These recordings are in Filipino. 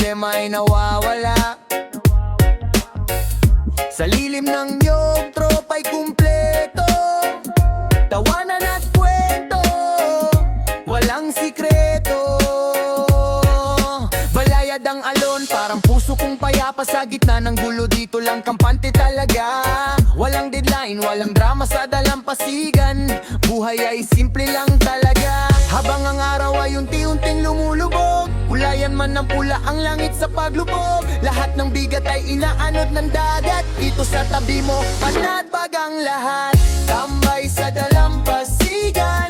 problema ay nawawala. Sa lilim ng niyog, tropa'y kumpleto. Tawanan at kwento, walang sikreto. Balayad ang alon, parang puso kong payapa. Sa gitna ng gulo, dito lang kampante talaga. Walang deadline, walang drama sa dalampasigan. Buhay ay simple lang talaga. Habang ang araw ay unti-unting lumulubog, ulayan man ng pula ang langit sa paglubog. Lahat ng bigat ay inaanod ng dagat. Dito sa tabi mo, panatbag ang lahat. Tambay sa dalampasigan,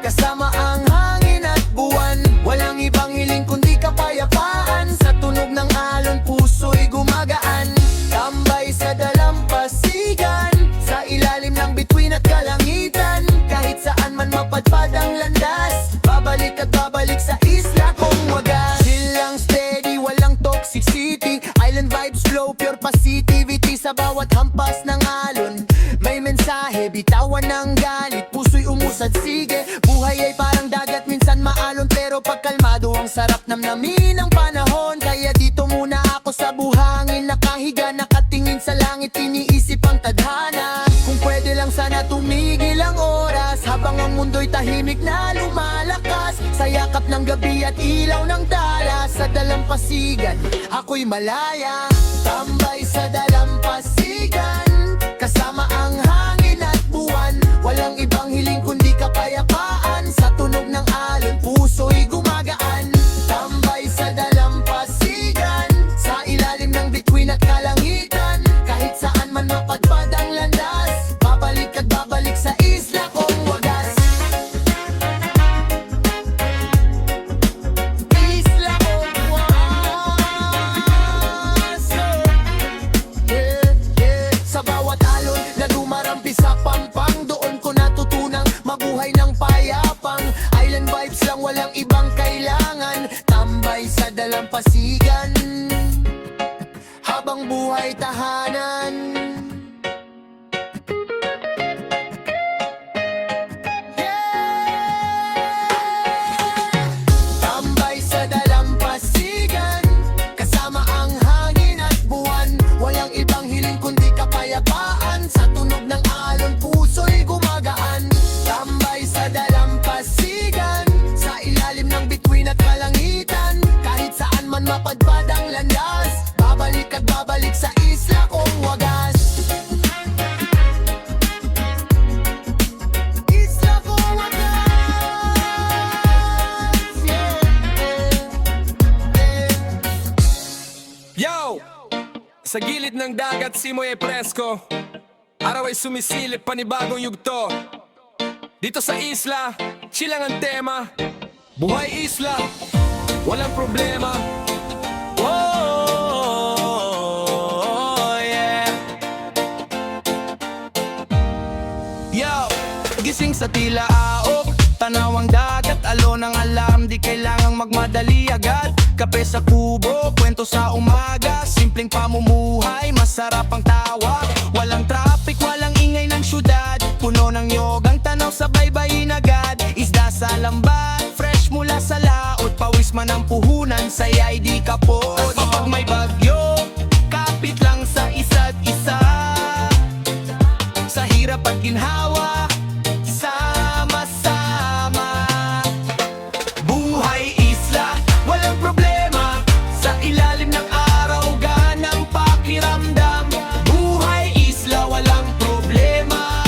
kasama ang hangin at buwan. Walang ibang hiling kundi kapayapaan. Sa tunog ng alon, puso'y gumagaan. Tambay sa dalampasigan, sa ilalim ng bituin at kalangitan. Kahit saan man mapadpad ang landas, babalik at babalik sa isla kung wagas. Chill lang steady, walang toxicity. Island vibes flow, pure positivity. Sa bawat hampas ng alon, may mensahe, bitawan ng galit. Puso'y umusad, sige. Buhay ay parang dagat, minsan maalon, pero pagkalmado ang sarap namnamin ng panahon. Kaya dito muna ako sa buhangin, nakahiga, nakatingin sa langit, iniisip ang tadhana. Kung pwede lang sana tumigil ang oras, habang ang mundo'y tahimik na lumalakas. Sa yakap ng gabi at ilaw ng dalas, sa dalampasigan, ako'y malaya. Tambay sa dalampasigan, kasama ang hangin at buwan. Walang ibang hiling kundi kapayapaan. Sa tunog ng alon, puso'y gumagaan. Tambay sa dalampasigan, sa ilalim ng bituin at kalangitan. Kahit saan man mapadpad ang landas, babalik at babalik sa isla kung wagas. Isla kung wagas. Yeah, yeah. Sa bawat alon na dumarampi sa pampang, doon ko natutunang mabuhay ng payapang. Island vibes lang, walang ibang kailangan. Tambay sa dalampasigan, habang buhay tahanan. Tambay sa dalampasigan, kasama ang hangin at buwan. Walang ibang hiling kundi kapayapaan. Sa tunog ng alon, puso'y gumagaan. Tambay sa dalampasigan, sa ilalim ng bituin at kalangitan. Kahit saan man mapadpad ang landas, babalik at babalik sa isla kung wagas. Isla kung wagas. Yeah, yeah, yeah. Yo! Sa gilid ng dagat, simoy ay presko. Araw ay sumisilip, panibagong yugto. Dito sa isla, chill lang ang tema. Buhay isla, walang problema. Oh, yeah. Yo, gising sa tila aok, tanawang dagat, alon ang alam, di kailangang magmadali agad. Kape sa kubo, kwento sa umaga, simpleng pamumuhay, masarap ang tawa. Walang traffic, walang ingay ng syudad, puno ng niyog ang tanaw sa baybayin agad. Isda sa lambat, fresh mula sa laot, pawis man ang puhunan, saya'y di kapot. Kapag may bagyo, kapit lang sa isa't isa, sa hirap at ginhawa, sama-sama. Buhay isla, walang problema, sa ilalim ng araw, ganang pakiramdam. Buhay isla, walang problema,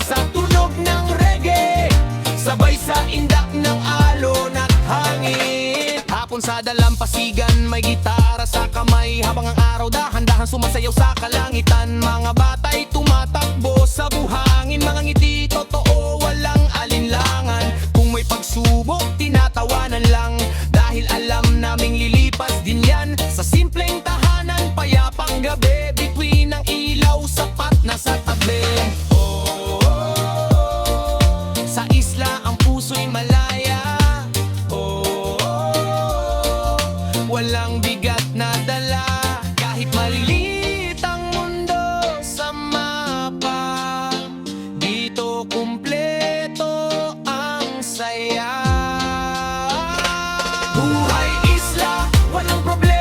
sa tunog ng reggae, sabay sa indak ng alon at hangin. Hapon sa dalampasigan, may gitara sa kamay, habang ang araw dahan-dahan sumasayaw sa kalangitan. Mga bata'y tumatakbo sa buhangin, mga ngiti totoo, walang alinlangan. Kung may pagsubok, tinatawanan lang, dahil alam naming lilipas din yan. Sa simpleng tahanan, payapang gabi, bituin ng ilaw, sapat na sa tabi. Sa isla, ang puso'y malaya. Walang bigat na dala, kahit maliit ang mundo sa mapa. Dito kumpleto ang saya. Buhay isla, walang problema.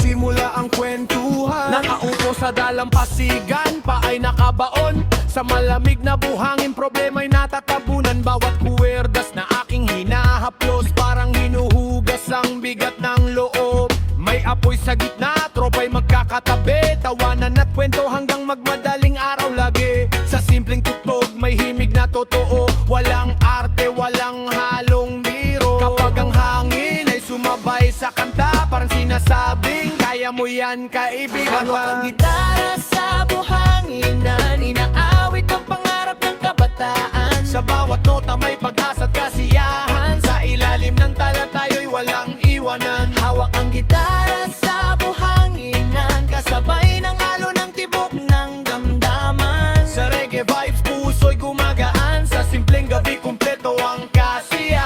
nagsisimula ang kwentuhan. Nakaupo sa dalampasigan, paay nakabaon. Sa malamig na buhangin, problema'y natatabunan. Bawat kuwerdas na aking hinahaplos, parang hinuhugas ang bigat ng loob. May apoy sa gitna, tropa'y magkakatabi. Tawanan at kwento hanggang magmadaling araw lagi. Sa simpleng tugtog, may himig na totoo. Walang arte, walang halong biro. Kapag ang hangin ay sumabay sa kanta, parang sinasabing, kaya mo yan kaibigan. Hawak ang gitara sa buhanginan, inaawit ang pangarap ng kabataan. Sa bawat nota may pag-asa at kasiyahan. Sa ilalim ng tala tayo'y walang iwanan. Hawak ang gitara sa buhanginan, kasabay ng alon ng tibok ng damdaman. Sa reggae vibes, puso'y gumagaan. Sa simpleng gabi, kumpleto ang kasiyahan.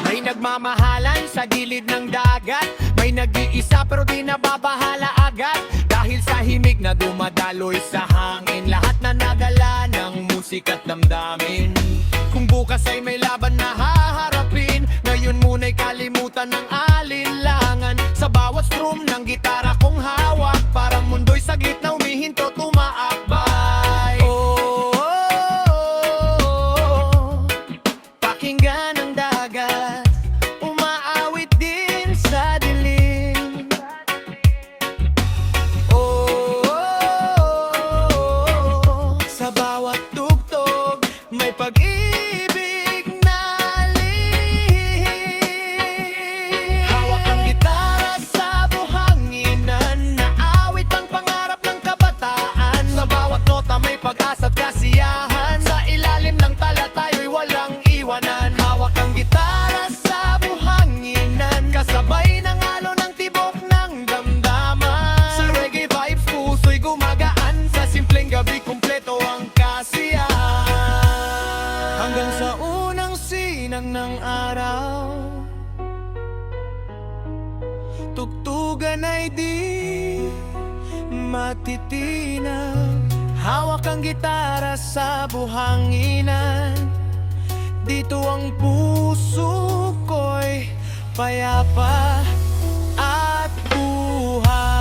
May nagmamahalan sa gilid ng dagat. May nag-iisa pero di nababahala agad. Dahil sa himig na dumadaloy sa hangin, lahat na nadala ng musika't damdamin. Kung bukas ay may laban na haharapin, ngayon muna'y kalimutan ng alinlangan. Sa bawat strum ng gitara kong hawak, parang mundo'y sa gitna umihinto, tumaakbay. Pakinggan ang dagat, umaawit din sa dilim. Sa bawat tugtog, may pag-ibig na lihim. Hawak ang gitara sa buhanginan, naawit ang pangarap ng kabataan. Sa bawat nota may pag-asa at kasiyahan. Sa ilalim ng tala tayo'y walang iwanan. Hawak ang gitara sa buhanginan, kasabay ng alon ng tibok ng damdaman. Sa reggae vibes, puso'y gumagaan. Sa simpleng gabi, kumpleto ang kasiyahan. Hanggang sa unang sinag ng araw, tugtugan ay di matitinaw. Hawak ang gitara sa buhanginan, dito ang puso ko'y payapa at buhay.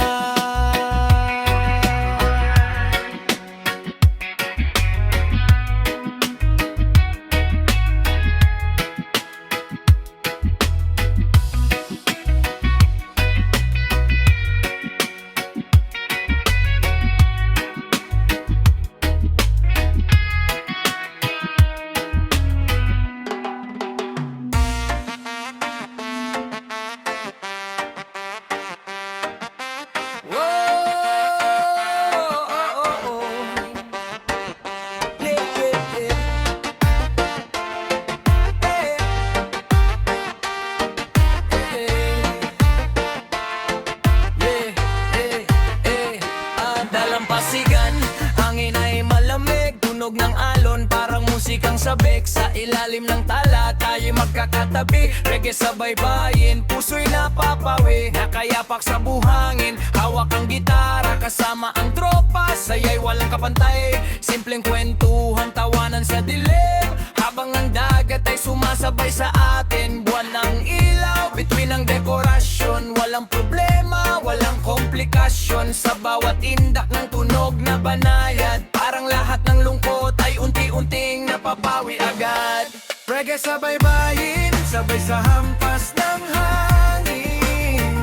Dalampasigan, hangin ay malamig, tunog ng alon parang musikang sabik. Sa ilalim ng tala tayo magkakatabi, reggae sa baybayin, puso'y napapawi. Nakayapak sa buhangin, hawak ang gitara kasama ang tropa, saya'y walang kapantay. Simpleng kwentuhan, tawanan sa dilim, habang ang dagat ay sumasabay sa atin. Buwan ng ilaw, between ang dekorasyon, walang problema, walang komplikasyon. Sa bawat indak ng tunog na banayad, parang lahat ng lungkot ay unti-unting napapawi agad. Reggae sa baybayin, sabay sa hampas ng hangin.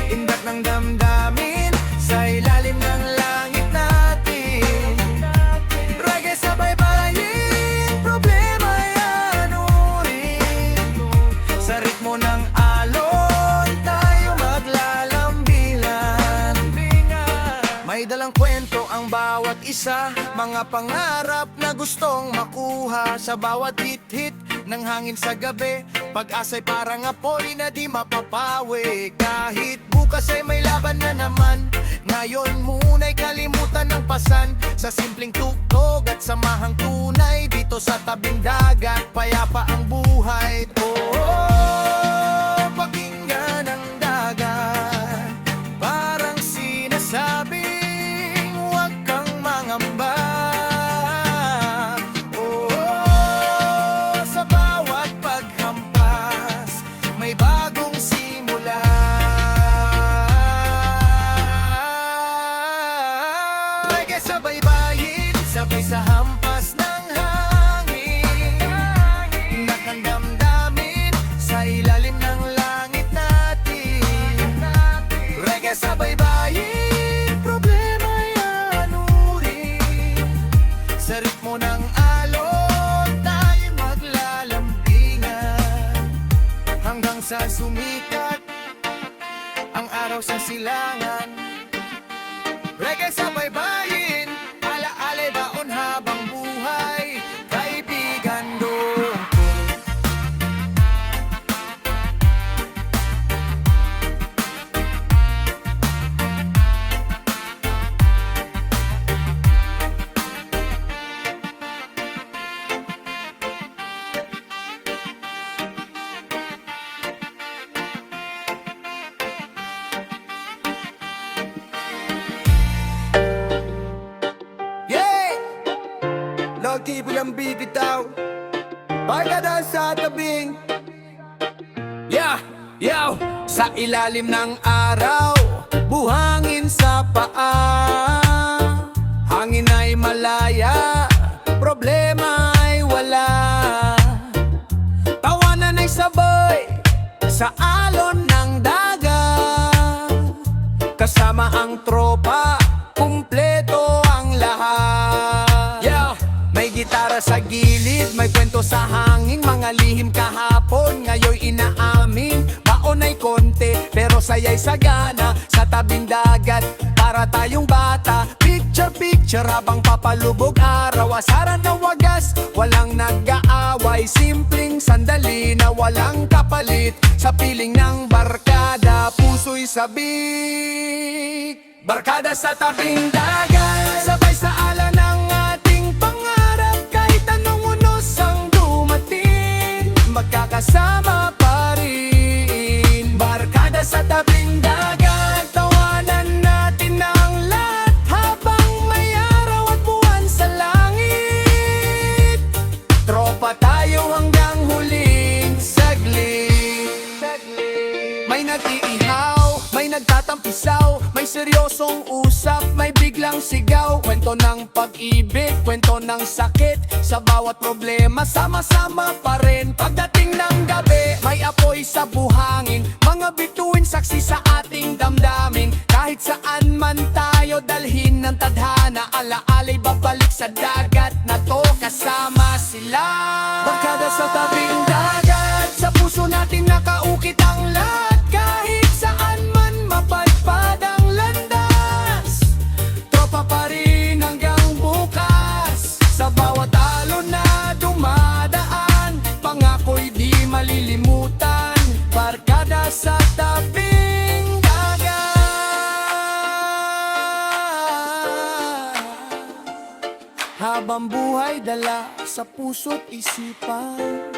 Indak ng damdamin, sa ilalim ng langit natin. Reggae sa baybayin, problema yan urin. Sa ritmo ng alon, tayo maglalambilan. May dalang kwento ang bawat isa, mga pangarap na gustong makuha. Sa bawat hit-hit ng hangin sa gabi, pag-asa'y parang apoy na di mapapawi. Kahit bukas ay may laban na naman, ngayon muna'y kalimutan ng pasan. Sa simpleng tugtog at samahang tunay, dito sa tabing dagat, payapa ang buhay. Pakinggan ang dagat, parang sinasabing huwag kang mangamba. Sa bawat paghampas, may bagong simula. ang araw sa silangan. Reggae sa baybayin, ala-alay baon habang buhay, kaibigan doon. Yeah! Lagi bilang bibitaw, barkada sa tabing. Yeah, yo. Sa ilalim ng araw, buhangin sa paa. Hangin ay malaya, problema ay wala. Tawanan ay sabay sa alon ng dagat. Kasama ang tropa, kumpleto ang lahat. Yeah. May gitara sa gilid, may kwento sa hangin. Mga lihim kahapon, ngayon inaamin. Baon ay konti, pero saya'y sagana. Sa tabing dagat, para tayong bata. Picture, picture, habang papalubog araw. Asaran na wagas, walang nag-aaway. Simpleng sandali na walang kapalit. Sa piling ng barkada, puso'y sabik. Barkada sa tabing dagat, sabay sa ala ng ating pangarap. Kahit anong unos ang dumating, magkakasama pa rin. Barkada sa tabing dagat, tawanan natin ang lahat habang may araw at buwan sa langit. Tropa tayo hanggang huling saglit. May nag-iihaw, may nagtatampisaw, may seryosong usap, may biglang sigaw. Kwento ng pag-ibig, kwento ng sakit. Sa bawat problema, sama-sama pa rin. Pagdating ng gabi, may apoy sa buhangin. Mga bituin saksi sa ating damdamin. Kahit saan man tayo dalhin ng tadhana, ala-alay babalik sa dagat na to, kasama sila. Barkada sa tabing dagat, sa puso natin nakaukit ang lahat. Kahit saan man mapadpad ang landas, tropa pa rin hanggang bukas. Sa bawat alon na dumadaan, pangako'y di malilimutan. Barkada sa tabing dagat, habang buhay dala sa puso't isipan.